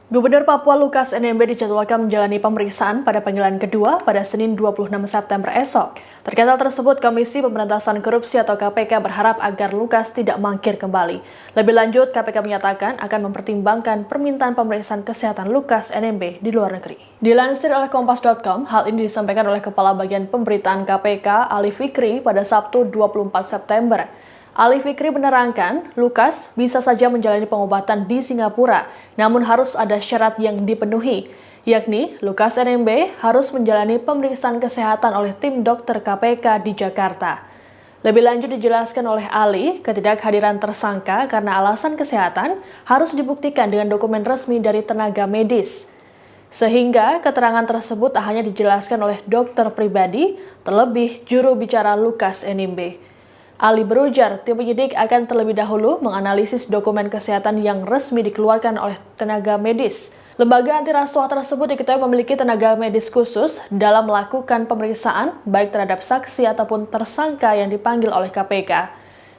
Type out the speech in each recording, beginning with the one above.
Gubernur Papua Lukas NMB dijadwalkan menjalani pemeriksaan pada panggilan kedua pada Senin 26 September esok. Terkait hal tersebut, Komisi Pemberantasan Korupsi atau KPK berharap agar Lukas tidak mangkir kembali. Lebih lanjut, KPK menyatakan akan mempertimbangkan permintaan pemeriksaan kesehatan Lukas NMB di luar negeri. Dilansir oleh Kompas.com, hal ini disampaikan oleh Kepala Bagian Pemberitaan KPK, Ali Fikri, pada Sabtu 24 September. Ali Fikri menerangkan, Lukas bisa saja menjalani pengobatan di Singapura, namun harus ada syarat yang dipenuhi, yakni Lukas NMB harus menjalani pemeriksaan kesehatan oleh tim dokter KPK di Jakarta. Lebih lanjut dijelaskan oleh Ali, ketidakhadiran tersangka karena alasan kesehatan harus dibuktikan dengan dokumen resmi dari tenaga medis. Sehingga keterangan tersebut hanya dijelaskan oleh dokter pribadi, terlebih juru bicara Lukas NMB. Ali berujar, tim penyidik akan terlebih dahulu menganalisis dokumen kesehatan yang resmi dikeluarkan oleh tenaga medis. Lembaga anti rasuah tersebut diketahui memiliki tenaga medis khusus dalam melakukan pemeriksaan baik terhadap saksi ataupun tersangka yang dipanggil oleh KPK.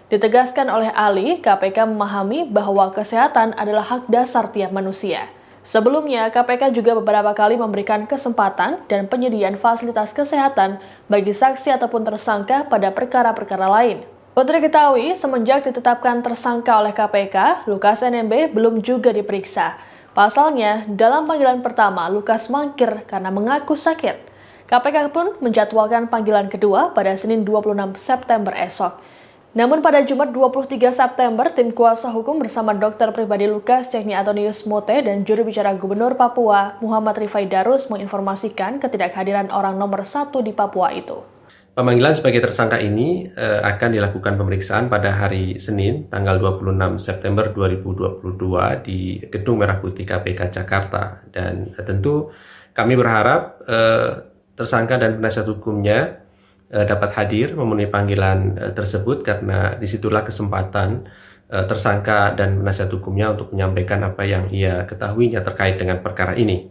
Ditegaskan oleh Ali, KPK memahami bahwa kesehatan adalah hak dasar tiap manusia. Sebelumnya, KPK juga beberapa kali memberikan kesempatan dan penyediaan fasilitas kesehatan bagi saksi ataupun tersangka pada perkara-perkara lain. Untuk diketahui, semenjak ditetapkan tersangka oleh KPK, Lukas NMB belum juga diperiksa. Pasalnya, dalam panggilan pertama, Lukas mangkir karena mengaku sakit. KPK pun menjadwalkan panggilan kedua pada Senin 26 September esok. Namun pada Jumat 23 September, tim kuasa hukum bersama dokter pribadi Lukas, yakni Antonius Mote dan juru bicara Gubernur Papua, Muhammad Rifai Darus, menginformasikan ketidakhadiran orang nomor 1 di Papua itu. Pemanggilan sebagai tersangka ini akan dilakukan pemeriksaan pada hari Senin, tanggal 26 September 2022 di Gedung Merah Putih KPK Jakarta. Dan tentu kami berharap tersangka dan penasihat hukumnya dapat hadir memenuhi panggilan tersebut karena disitulah kesempatan tersangka dan penasihat hukumnya untuk menyampaikan apa yang ia ketahuinya terkait dengan perkara ini.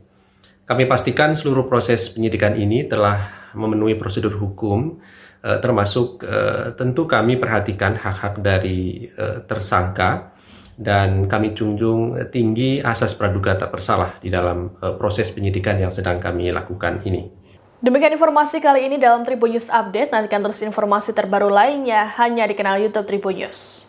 Kami pastikan seluruh proses penyidikan ini telah memenuhi prosedur hukum, termasuk tentu kami perhatikan hak-hak dari tersangka dan kami junjung tinggi asas praduga tak bersalah di dalam proses penyidikan yang sedang kami lakukan ini. Demikian informasi kali ini dalam Tribun News Update. Nantikan terus informasi terbaru lainnya hanya di kanal YouTube Tribun News.